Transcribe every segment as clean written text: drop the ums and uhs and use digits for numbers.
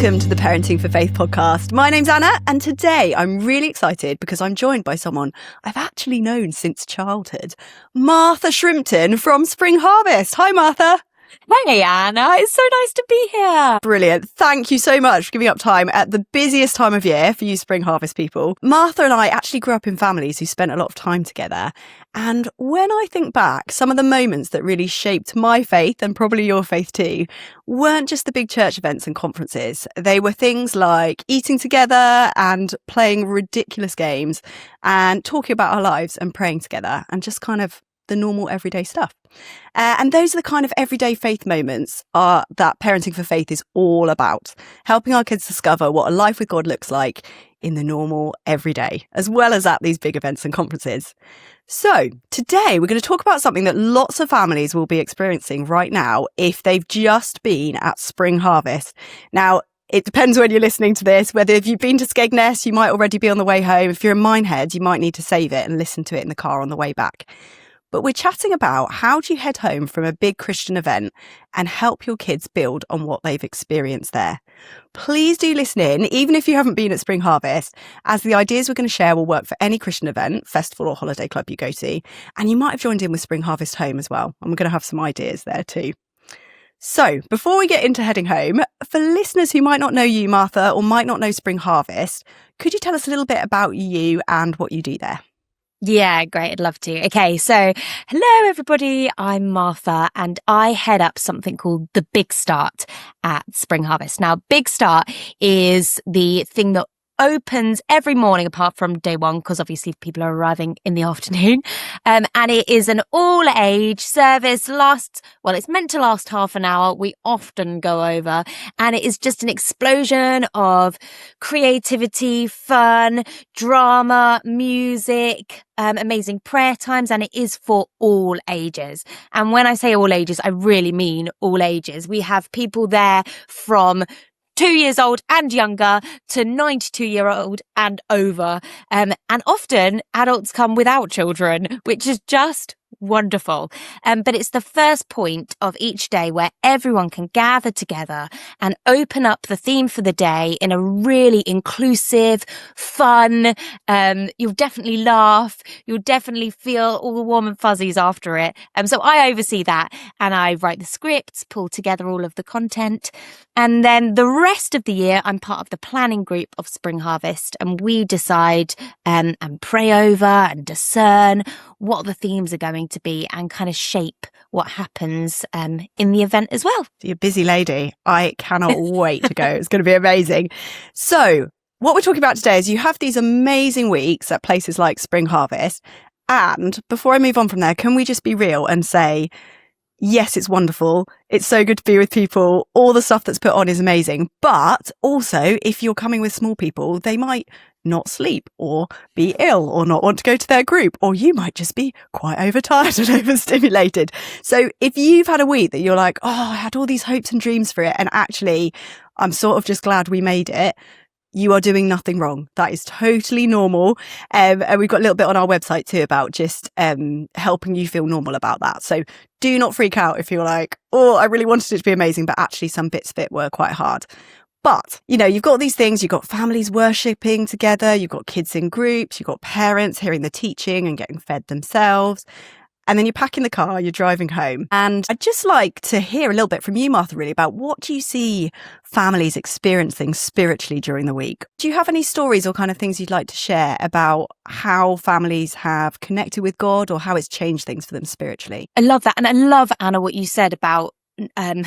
welcome to the Parenting for Faith podcast. My name's Anna, and today I'm really excited because I'm joined by someone I've actually known since childhood, Martha Shrimpton from Spring Harvest. Hi, Martha. Hey, Anna. It's so nice to be here. Brilliant. Thank you so much for giving up time at the busiest time of year for you Spring Harvest people. Martha and I actually grew up in families who spent a lot of time together. And when I think back, some of the moments that really shaped my faith, and probably your faith too, weren't just the big church events and conferences. They were things like eating together and playing ridiculous games and talking about our lives and praying together and just kind of the normal everyday stuff. And those are the kind of everyday faith moments that Parenting for Faith is all about, helping our kids discover what a life with God looks like in the normal everyday, as well as at these big events and conferences. So today we're going to talk about something that lots of families will be experiencing right now if they've just been at Spring Harvest. Now, it depends when you're listening to this, whether if you've been to Skegness, you might already be on the way home. If you're in Minehead, you might need to save it and listen to it in the car on the way back. But we're chatting about how do you head home from a big Christian event and help your kids build on what they've experienced there. Please do listen in, even if you haven't been at Spring Harvest, as the ideas we're going to share will work for any Christian event, festival or holiday club you go to. And you might have joined in with Spring Harvest Home as well. And we're going to have some ideas there too. So before we get into heading home, for listeners who might not know you, Martha, or might not know Spring Harvest, could you tell us a little bit about you and what you do there? Yeah, great. I'd love to. Okay, so hello, everybody. I'm Martha, and I head up something called the Big Start at Spring Harvest. Now, Big Start is the thing that opens every morning apart from day one, because obviously people are arriving in the afternoon. And it is an all-age service. It's meant to last half an hour. We often go over, and it is just an explosion of creativity, fun, drama, music, amazing prayer times, and it is for all ages. And when I say all ages, I really mean all ages. We have people there from 2 years old and younger to 92-year-old and over. And often adults come without children, which is just wonderful. But it's the first point of each day where everyone can gather together and open up the theme for the day in a really inclusive, fun, you'll definitely laugh, you'll definitely feel all the warm and fuzzies after it. So I oversee that, and I write the scripts, pull together all of the content. And then the rest of the year, I'm part of the planning group of Spring Harvest, and we decide and pray over and discern what the themes are going to be and kind of shape what happens in the event as well. You're a busy lady. I cannot wait to go. It's going to be amazing. So what we're talking about today is you have these amazing weeks at places like Spring Harvest. And before I move on from there, can we just be real and say, yes, it's wonderful. It's so good to be with people. All the stuff that's put on is amazing. But also, if you're coming with small people, they might not sleep or be ill or not want to go to their group, or you might just be quite overtired and overstimulated. So if you've had a week that you're like, oh, I had all these hopes and dreams for it, and actually I'm sort of just glad we made it, you are doing nothing wrong. That is totally normal. And we've got a little bit on our website too about just helping you feel normal about that. So do not freak out if you're like, oh, I really wanted it to be amazing, but actually some bits of it were quite hard. But, you know, you've got these things, you've got families worshipping together, you've got kids in groups, you've got parents hearing the teaching and getting fed themselves. And then you're packing the car, you're driving home. And I'd just like to hear a little bit from you, Martha, really, about what do you see families experiencing spiritually during the week? Do you have any stories or kind of things you'd like to share about how families have connected with God or how it's changed things for them spiritually? I love that. And I love, Anna, what you said about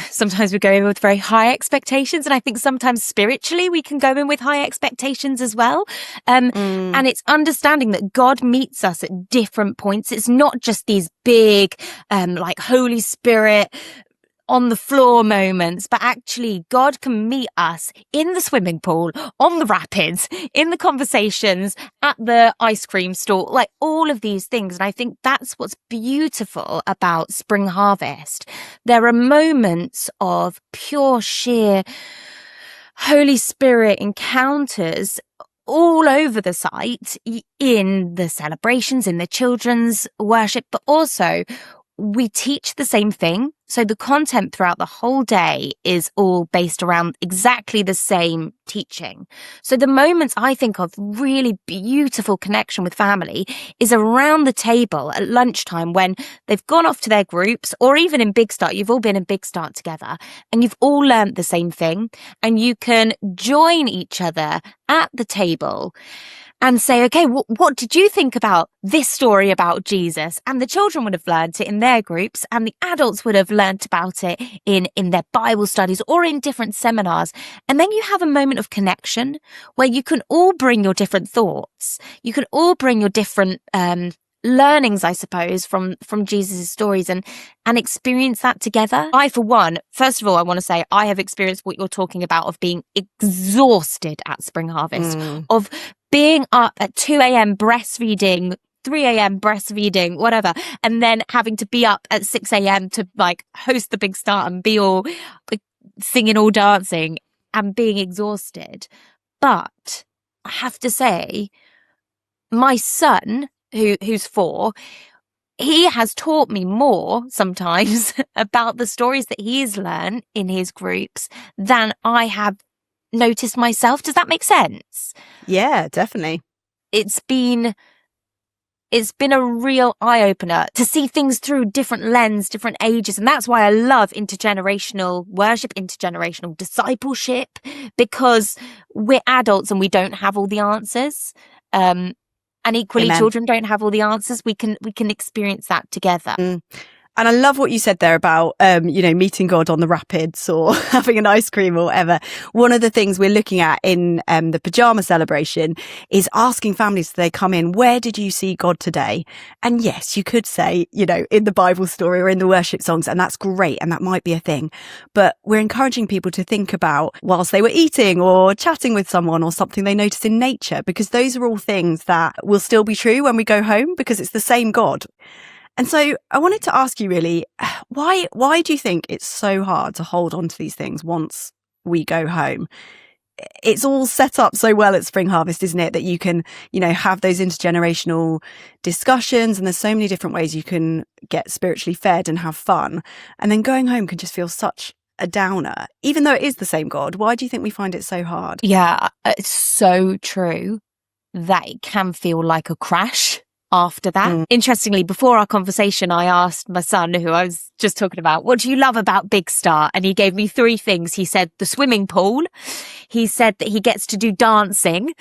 sometimes we go in with very high expectations, and I think sometimes spiritually we can go in with high expectations as well. And it's understanding that God meets us at different points. It's not just these big, like Holy Spirit on the floor moments, but actually God can meet us in the swimming pool, on the rapids, in the conversations, at the ice cream stall, like all of these things. And I think that's what's beautiful about Spring Harvest. There are moments of pure, sheer Holy Spirit encounters all over the site, in the celebrations, in the children's worship, but also we teach the same thing. So the content throughout the whole day is all based around exactly the same teaching. So the moments I think of really beautiful connection with family is around the table at lunchtime when they've gone off to their groups, or even in Big Start, you've all been in Big Start together and you've all learnt the same thing, and you can join each other at the table and say, okay, what did you think about this story about Jesus? And the children would have learned it in their groups, and the adults would have learnt about it in their Bible studies or in different seminars. And then you have a moment of connection where you can all bring your different thoughts. You can all bring your different learnings, I suppose, from Jesus' stories and experience that together. I, for one, first of all, I want to say I have experienced what you're talking about of being exhausted at Spring Harvest, of being up at 2 a.m. breastfeeding, 3 a.m. breastfeeding, whatever, and then having to be up at 6 a.m. to like host the Big Start and be all like, singing or dancing and being exhausted. But I have to say, my son, who's 4, he has taught me more sometimes about the stories that he's learned in his groups than I have noticed myself. Does that make sense? Yeah, definitely. It's been a real eye-opener to see things through different lens, different ages. And that's why I love intergenerational worship, intergenerational discipleship, because we're adults and we don't have all the answers. And equally, Amen. children don't have all the answers. We can experience that together. And I love what you said there about, meeting God on the rapids or having an ice cream or whatever. One of the things we're looking at in the pajama celebration is asking families as they come in, where did you see God today? And yes, you could say, in the Bible story or in the worship songs, and that's great. And that might be a thing. But we're encouraging people to think about whilst they were eating or chatting with someone or something they notice in nature, because those are all things that will still be true when we go home because it's the same God. And so I wanted to ask you really, why do you think it's so hard to hold on to these things once we go home? It's all set up so well at Spring Harvest, isn't it? That you can, have those intergenerational discussions, and there's so many different ways you can get spiritually fed and have fun. And then going home can just feel such a downer, even though it is the same God. Why do you think we find it so hard? Yeah, it's so true that it can feel like a crash after that. Interestingly, before our conversation, I asked my son, who I was just talking about, what do you love about Big Start? And he gave me 3 things. He said the swimming pool. He said that he gets to do dancing,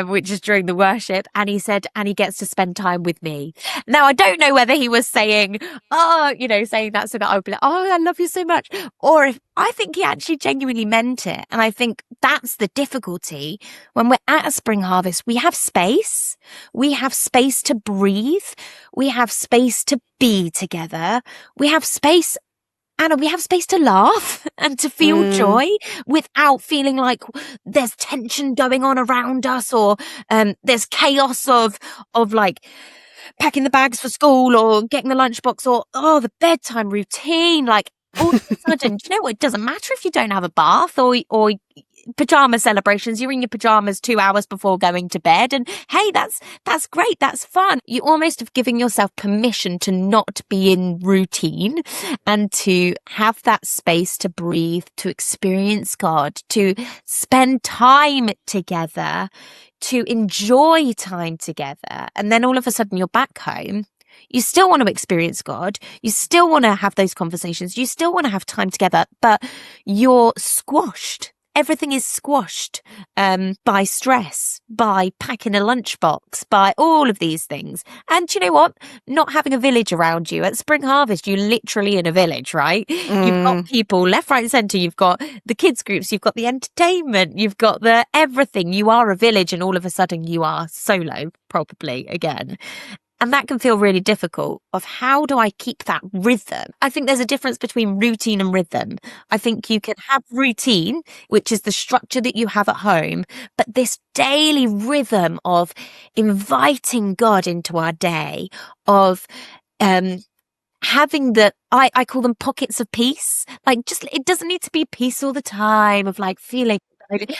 which is during the worship. And he said, and he gets to spend time with me. Now, I don't know whether he was saying, saying that so that I would be like, oh, I love you so much. Or if I think he actually genuinely meant it. And I think that's the difficulty. When we're at a Spring Harvest, we have space. We have space to breathe. We have space to be together. We have space, Anna, we have space to laugh and to feel joy without feeling like there's tension going on around us, or there's chaos of like packing the bags for school or getting the lunchbox, or the bedtime routine. Like all of a sudden, do you know what? It doesn't matter if you don't have a bath or pajama celebrations. You're in your pajamas 2 hours before going to bed, and hey, that's great, that's fun. You almost have given yourself permission to not be in routine and to have that space to breathe, to experience God, to spend time together, to enjoy time together. And then all of a sudden you're back home. You still want to experience God. You still want to have those conversations. You still want to have time together, but you're squashed. Everything is squashed by stress, by packing a lunchbox, by all of these things. And you know what? Not having a village around you. At Spring Harvest, you're literally in a village, right? You've got people left, right and centre. You've got the kids groups. You've got the entertainment. You've got the everything. You are a village, and all of a sudden you are solo, probably again. And that can feel really difficult of how do I keep that rhythm? I think there's a difference between routine and rhythm. I think you can have routine, which is the structure that you have at home, but this daily rhythm of inviting God into our day, of having I call them pockets of peace. Like it doesn't need to be peace all the time, of like feeling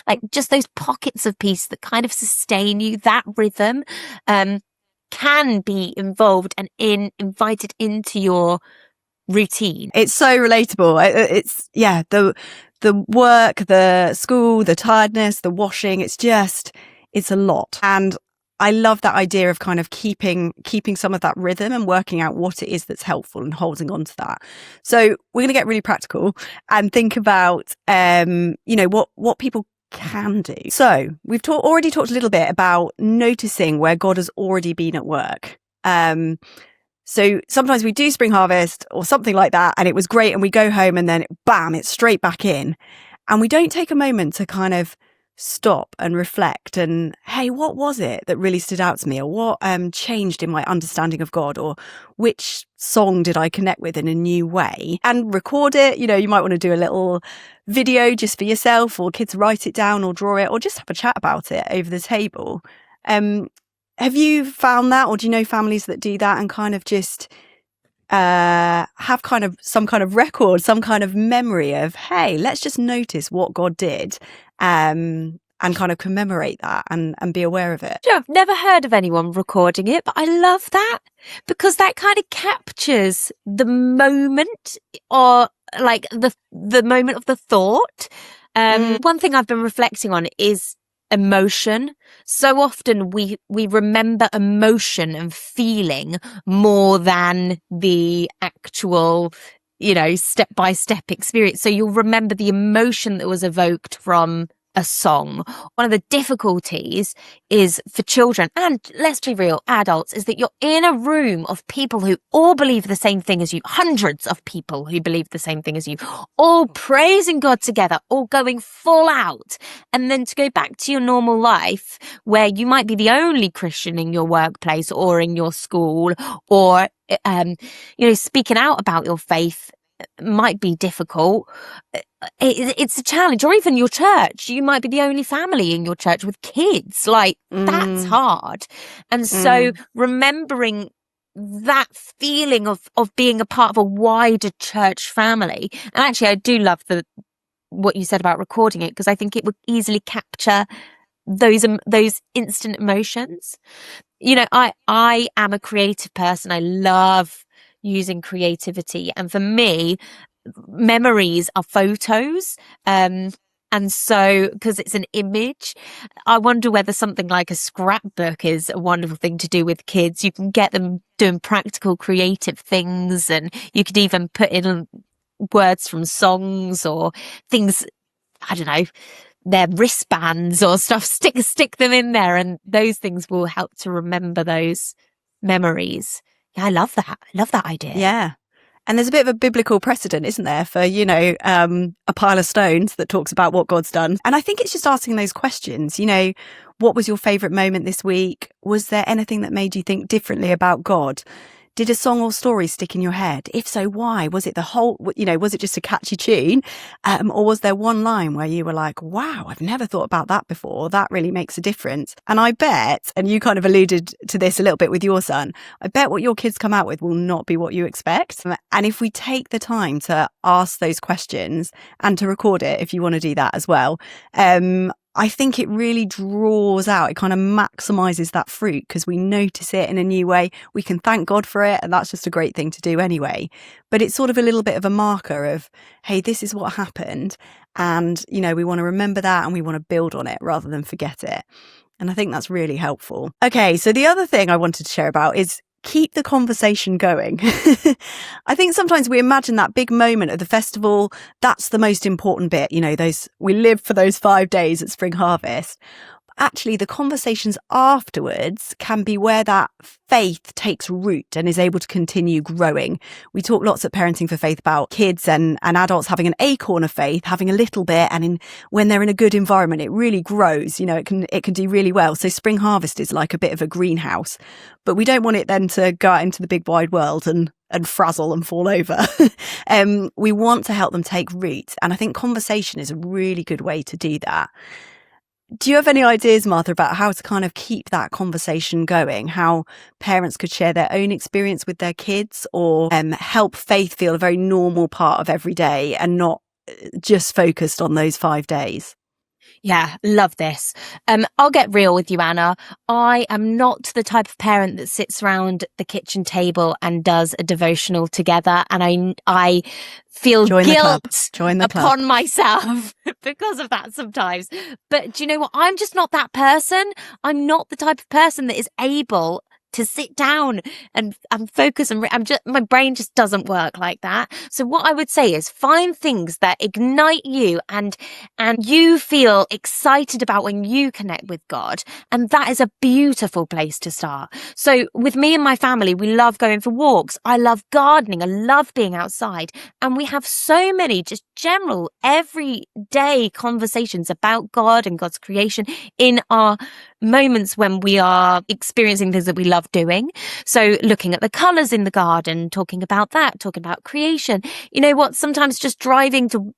like just those pockets of peace that kind of sustain you, that rhythm, can be involved and invited into your routine. It's so relatable. It's the work, the school, the tiredness, the washing. It's a lot. And I love that idea of kind of keeping some of that rhythm and working out what it is that's helpful and holding on to that. So we're going to get really practical and think about, what people can do. So we've already talked a little bit about noticing where God has already been at work. So sometimes we do Spring Harvest or something like that, and it was great, and we go home and then bam, it's straight back in. And we don't take a moment to kind of stop and reflect and, hey, what was it that really stood out to me? Or what changed in my understanding of God? Or which song did I connect with in a new way? And record it. You might want to do a little video just for yourself, or kids write it down or draw it, or just have a chat about it over the table. Have you found that, or do you know families that do that and kind of just have kind of some kind of record, some kind of memory of, hey, let's just notice what God did, and kind of commemorate that and be aware of it? Yeah, I've never heard of anyone recording it, but I love that, because that kind of captures the moment, or like the moment of the thought. One thing I've been reflecting on is emotion. So often we remember emotion and feeling more than the actual, step-by-step experience. So you'll remember the emotion that was evoked from a song. One of the difficulties is for children, and let's be real, adults, is that you're in a room of people who all believe the same thing as you, hundreds of people who believe the same thing as you, all praising God together, all going full out. And then to go back to your normal life where you might be the only Christian in your workplace or in your school, or speaking out about your faith might be difficult. It's a challenge. Or even your church, you might be the only family in your church with kids. That's hard. And so remembering that feeling of being a part of a wider church family. And actually, I do love what you said about recording it, because I think it would easily capture those instant emotions. I am a creative person. I love using creativity, and for me, memories are photos. And so, because it's an image, I wonder whether something like a scrapbook is a wonderful thing to do with kids. You can get them doing practical, creative things, and you could even put in words from songs or things, I don't know, their wristbands or stuff, stick them in there, and those things will help to remember those memories. Yeah, I love that. I love that idea. Yeah. And there's a bit of a biblical precedent, isn't there, for, a pile of stones that talks about what God's done. And I think it's just asking those questions, what was your favourite moment this week? Was there anything that made you think differently about God? Did a song or story stick in your head? If so, why? Was it the whole, was it just a catchy tune? Or was there one line where you were like, wow, I've never thought about that before. That really makes a difference. And I bet, and you kind of alluded to this a little bit with your son, I bet what your kids come out with will not be what you expect. And if we take the time to ask those questions and to record it, if you want to do that as well, I think it really draws out, it kind of maximizes that fruit, because we notice it in a new way. We can thank God for it, and that's just a great thing to do anyway. But it's sort of a little bit of a marker of, hey, this is what happened. And, we want to remember that, and we want to build on it rather than forget it. And I think that's really helpful. Okay, so the other thing I wanted to share about is keep the conversation going. I think sometimes we imagine that big moment of the festival, that's the most important bit, we live for those 5 days at Spring Harvest. Actually, the conversations afterwards can be where that faith takes root and is able to continue growing. We talk lots at Parenting for Faith about kids and adults having an acorn of faith, having a little bit, and when they're in a good environment, it really grows. It can do really well. So Spring Harvest is like a bit of a greenhouse, but we don't want it then to go out into the big wide world and frazzle and fall over. We want to help them take root, and I think conversation is a really good way to do that. Do you have any ideas, Martha, about how to kind of keep that conversation going? How parents could share their own experience with their kids, or help faith feel a very normal part of every day and not just focused on those 5 days? Yeah, love this. I'll get real with you, Anna. I am not the type of parent that sits around the kitchen table and does a devotional together, and I feel Join the club. guilt Join the club. upon myself because of that sometimes. But do you know what? I'm just not that person. I'm not the type of person that is able to sit down and focus and my brain just doesn't work like that. So what I would say is find things that ignite you and you feel excited about when you connect with God, and that is a beautiful place to start. So with me and my family, we love going for walks. I love gardening. I love being outside, and we have so many just general everyday conversations about God and God's creation in our moments when we are experiencing things that we love doing. So looking at the colours in the garden, talking about that, talking about creation. You know what? Sometimes just driving to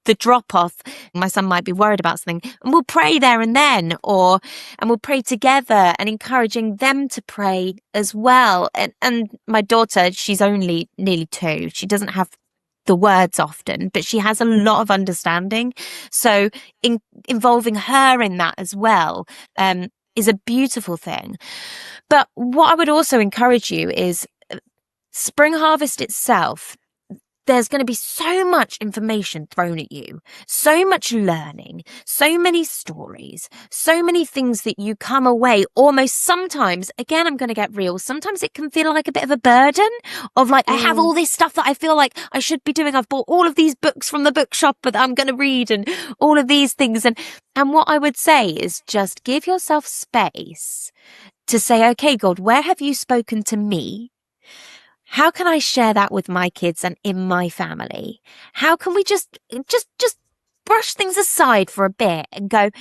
the drop off, my son might be worried about something, and we'll pray there and then, and we'll pray together and encouraging them to pray as well. And my daughter, she's only nearly 2. She doesn't have the words often, but she has a lot of understanding. So involving her in that as well is a beautiful thing. But what I would also encourage you is Spring Harvest itself. There's going to be so much information thrown at you, so much learning, so many stories, so many things that you come away almost sometimes, again, I'm going to get real, sometimes it can feel like a bit of a burden of like, I have all this stuff that I feel like I should be doing. I've bought all of these books from the bookshop that I'm going to read and all of these things. And what I would say is just give yourself space to say, okay, God, where have you spoken to me? How can I share that with my kids and in my family? How can we just brush things aside for a bit and go,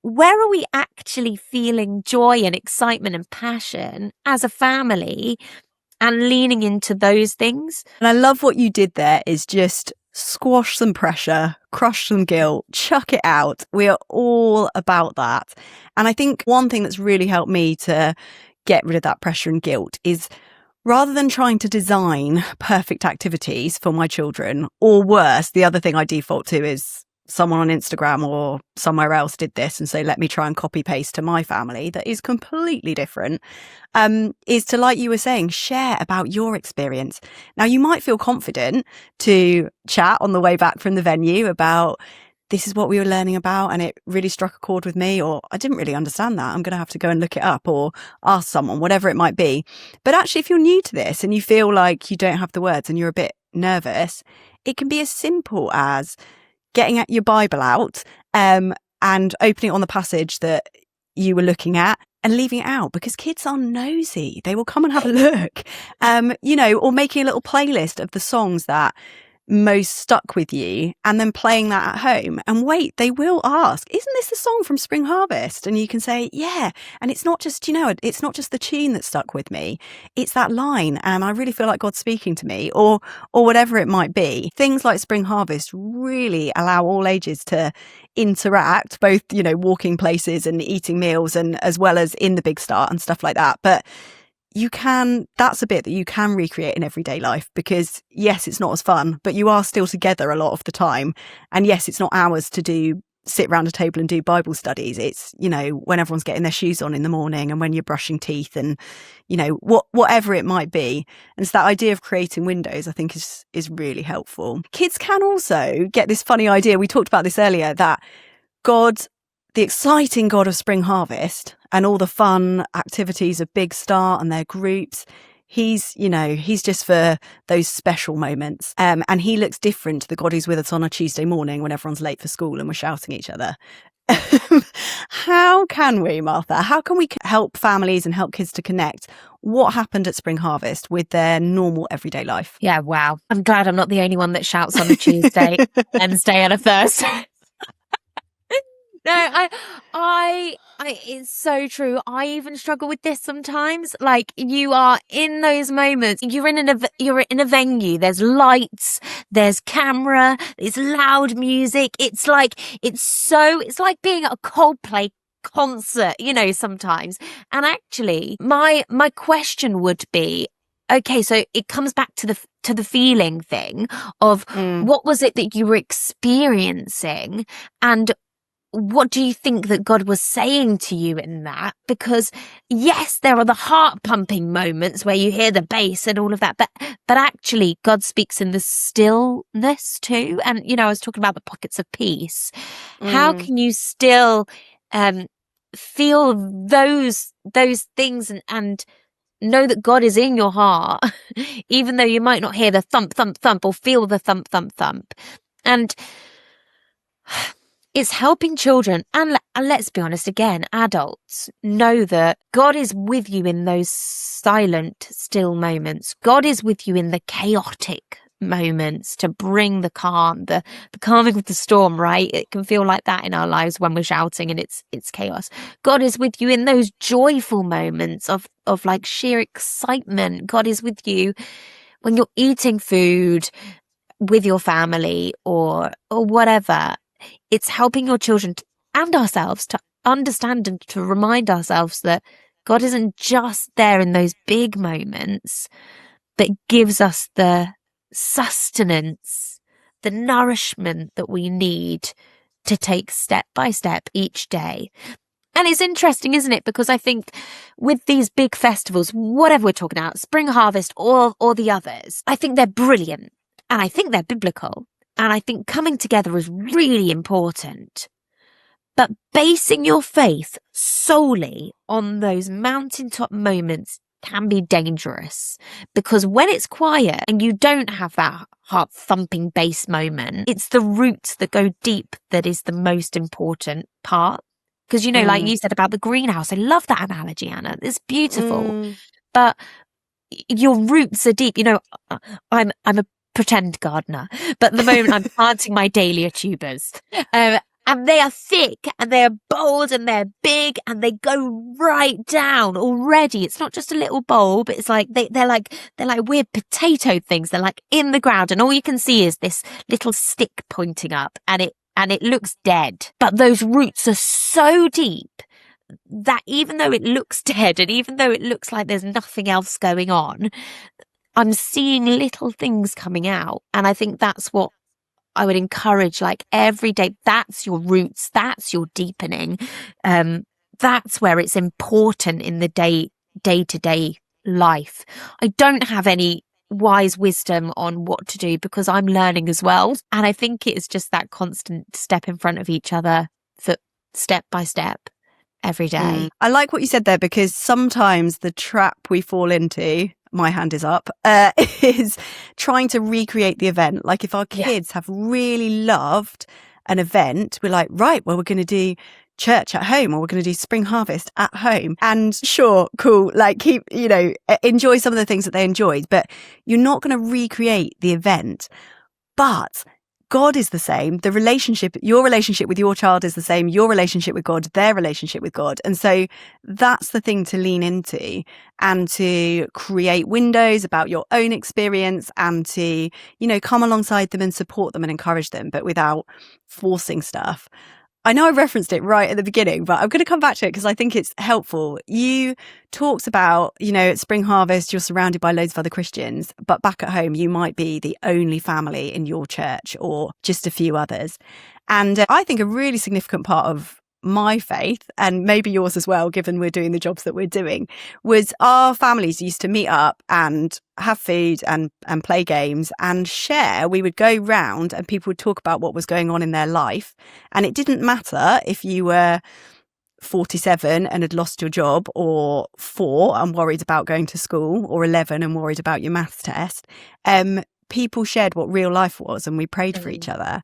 where are we actually feeling joy and excitement and passion as a family, and leaning into those things? And I love what you did there is just squash some pressure, crush some guilt, chuck it out. We are all about that. And I think one thing that's really helped me to get rid of that pressure and guilt is, rather than trying to design perfect activities for my children, or worse, the other thing I default to is someone on Instagram or somewhere else did this, and so let me try and copy paste to my family that is completely different, is to, like you were saying, share about your experience. Now, you might feel confident to chat on the way back from the venue about, this is what we were learning about and it really struck a chord with me, or I didn't really understand that, I'm going to have to go and look it up, or ask someone, whatever it might be. But actually, if you're new to this and you feel like you don't have the words and you're a bit nervous, it can be as simple as getting your Bible out and opening it on the passage that you were looking at and leaving it out, because kids are nosy. They will come and have a look, or making a little playlist of the songs that most stuck with you and then playing that at home. And wait, they will ask, isn't this the song from Spring Harvest? And you can say, yeah. And it's not just, it's not just the tune that stuck with me. It's that line. And I really feel like God's speaking to me, or whatever it might be. Things like Spring Harvest really allow all ages to interact, both, walking places and eating meals, and as well as in the Big Start and stuff like that. But that's a bit that you can recreate in everyday life, because yes, it's not as fun, but you are still together a lot of the time. And yes, it's not hours to sit around a table and do Bible studies. It's, when everyone's getting their shoes on in the morning and when you're brushing teeth and, whatever it might be. And it's that idea of creating windows, I think is really helpful. Kids can also get this funny idea. We talked about this earlier, that God, the exciting God of Spring Harvest and all the fun activities of Big Start and their groups, he's just for those special moments. And he looks different to the God who's with us on a Tuesday morning when everyone's late for school and we're shouting at each other. How can we, Martha? How can we help families and help kids to connect what happened at Spring Harvest with their normal everyday life? Yeah, wow. I'm glad I'm not the only one that shouts on a Tuesday, Wednesday and a Thursday. No, it's so true. I even struggle with this sometimes. Like, you are in those moments, you're in a venue, there's lights, there's camera, there's loud music. It's like being at a Coldplay concert, sometimes. And actually, my question would be, okay, so it comes back to the feeling thing of what was it that you were experiencing, and what do you think that God was saying to you in that? Because yes, there are the heart pumping moments where you hear the bass and all of that, but actually God speaks in the stillness too. And, you know, I was talking about the pockets of peace. How can you still feel those things and know that God is in your heart, even though you might not hear the thump, thump, thump or feel the thump, thump, thump. And it's helping children and let's be honest again, adults know that God is with you in those silent, still moments. God is with you in the chaotic moments to bring the calm, the calming of the storm, right? It can feel like that in our lives when we're shouting and it's chaos. God is with you in those joyful moments of like sheer excitement. God is with you when you're eating food with your family or whatever. It's helping your children and ourselves to understand and to remind ourselves that God isn't just there in those big moments, but gives us the sustenance, the nourishment that we need to take step by step each day. And it's interesting, isn't it? Because I think with these big festivals, whatever we're talking about, Spring Harvest or the others, I think they're brilliant and I think they're biblical. And I think coming together is really important. But basing your faith solely on those mountaintop moments can be dangerous, because when it's quiet and you don't have that heart thumping bass moment, it's the roots that go deep that is the most important part. Because, you know, like you said about the greenhouse, I love that analogy, Anna. It's beautiful. But your roots are deep. You know, I'm a pretend gardener, but at the moment I'm planting my dahlia tubers. And they are thick and they are bold and they're big and they go right down already. It's not just a little bulb. It's like they're like weird potato things. They're like in the ground and all you can see is this little stick pointing up and it looks dead. But those roots are so deep that even though it looks dead and even though it looks like there's nothing else going on, I'm seeing little things coming out. And I think that's what I would encourage, like every day. That's your roots. That's your deepening. That's where it's important in the day-to-day life. I don't have any wise wisdom on what to do because I'm learning as well. And I think it's just that constant step in front of each other, for step by step every day. I like what you said there, because sometimes the trap we fall into, my hand is up, is trying to recreate the event. Like if our kids have really loved an event, we're like, right, well, we're going to do church at home or we're going to do Spring Harvest at home. And sure, cool, like keep, you know, enjoy some of the things that they enjoyed, but you're not going to recreate the event. But God is the same. The relationship, your relationship with your child is the same. Your relationship with God, their relationship with God. And so that's the thing to lean into and to create windows about your own experience and to, you know, come alongside them and support them and encourage them, but without forcing stuff. I know I referenced it right at the beginning, but I'm going to come back to it because I think it's helpful. You talked about, you know, at Spring Harvest, you're surrounded by loads of other Christians, but back at home, you might be the only family in your church or just a few others. And I think a really significant part of my faith, and maybe yours as well, given we're doing the jobs that we're doing, was our families used to meet up and have food and play games and share. We would go round and people would talk about what was going on in their life. And it didn't matter if you were 47 and had lost your job, or 4 and worried about going to school, or 11 and worried about your maths test. People shared what real life was and we prayed for each other.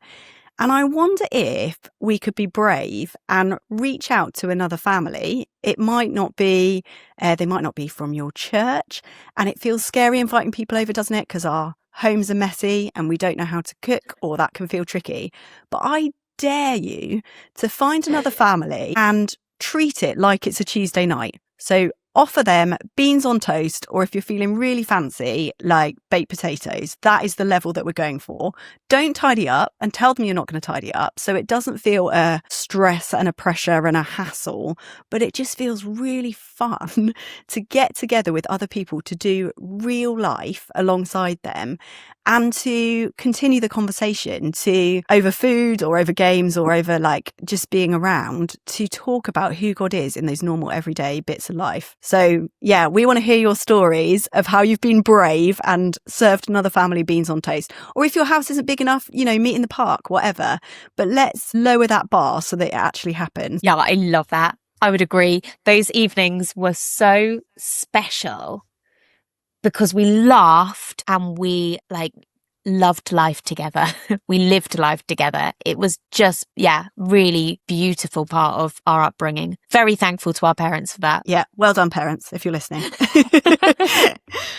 And I wonder if we could be brave and reach out to another family. It might not be, they might not be from your church. And it feels scary inviting people over, doesn't it? Because our homes are messy and we don't know how to cook, or that can feel tricky. But I dare you to find another family and treat it like it's a Tuesday night. So offer them beans on toast, or if you're feeling really fancy, like baked potatoes. That is the level that we're going for. Don't tidy up, and tell them you're not going to tidy up, so it doesn't feel a stress and a pressure and a hassle, but it just feels really fun to get together with other people to do real life alongside them, and to continue the conversation over food or over games or over like just being around to talk about who God is in those normal everyday bits of life. So yeah, we want to hear your stories of how you've been brave and served another family beans on toast. Or if your house isn't big enough, meet in the park, whatever. But let's lower that bar so that it actually happens. Yeah, I love that. I would agree. Those evenings were so special because we laughed and we loved life together. We lived life together. It was just, really beautiful part of our upbringing. Very thankful to our parents for that. Yeah, well done, parents, if you're listening.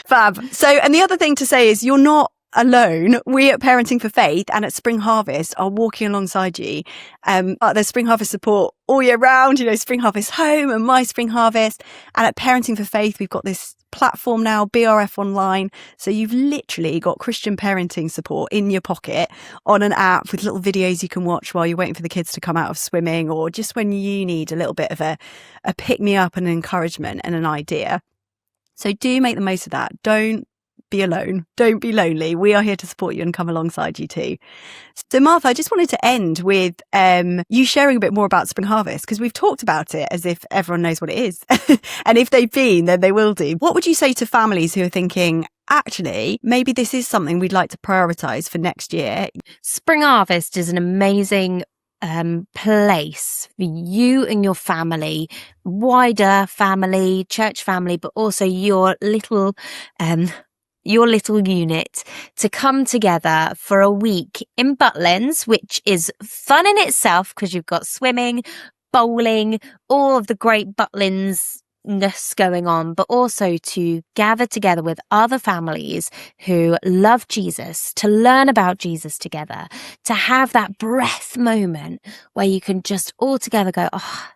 Fab. So, and the other thing to say is you're not alone. We at Parenting for Faith and at Spring Harvest are walking alongside you. There's Spring Harvest support all year round, Spring Harvest Home and My Spring Harvest. And at Parenting for Faith, we've got this platform now, BRF Online. So you've literally got Christian parenting support in your pocket on an app with little videos you can watch while you're waiting for the kids to come out of swimming, or just when you need a little bit of a pick-me-up and an encouragement and an idea. So do make the most of that. Don't be alone. Don't be lonely. We are here to support you and come alongside you too. So Martha, I just wanted to end with you sharing a bit more about Spring Harvest, because we've talked about it as if everyone knows what it is. And if they've been, then they will do. What would you say to families who are thinking, actually, maybe this is something we'd like to prioritise for next year? Spring Harvest is an amazing place for you and your family, wider family, church family, but also your little unit to come together for a week in Butlins, which is fun in itself because you've got swimming, bowling, all of the great Butlins-ness going on, but also to gather together with other families who love Jesus, to learn about Jesus together, to have that breath moment where you can just all together go, oh,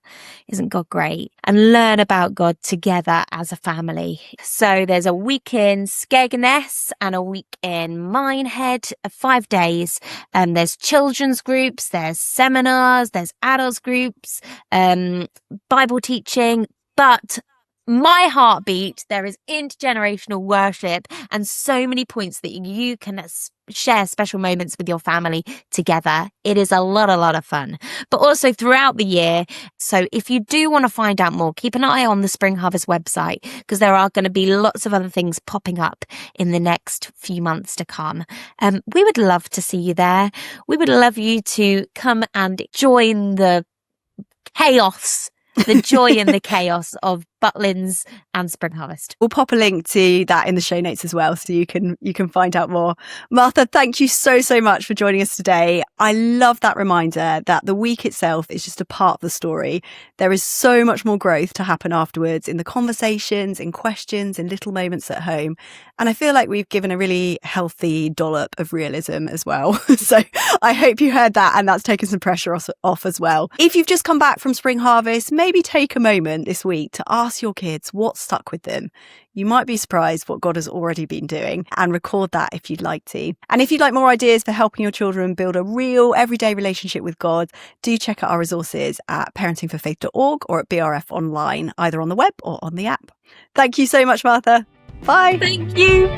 isn't God great? And learn about God together as a family. So there's a week in Skegness and a week in Minehead, 5 days. There's children's groups, there's seminars, there's adults groups, Bible teaching, but my heartbeat, there is intergenerational worship and so many points that you can share special moments with your family together. It is a lot of fun, but also throughout the year. So if you do want to find out more, keep an eye on the Spring Harvest website, because there are going to be lots of other things popping up in the next few months to come. We would love to see you there. We would love you to come and join the chaos, the joy and the chaos of Butlins and Spring Harvest. We'll pop a link to that in the show notes as well, so you can find out more. Martha, thank you so much for joining us today. I love that reminder that the week itself is just a part of the story. There is so much more growth to happen afterwards in the conversations, in questions, in little moments at home. And I feel like we've given a really healthy dollop of realism as well. So I hope you heard that and that's taken some pressure off as well. If you've just come back from Spring Harvest, maybe take a moment this week to ask your kids what stuck with them. You might be surprised what God has already been doing, and record that if you'd like to. And if you'd like more ideas for helping your children build a real everyday relationship with God, do check out our resources at parentingforfaith.org or at BRF Online, either on the web or on the app. Thank you so much, Martha. Bye. Thank you.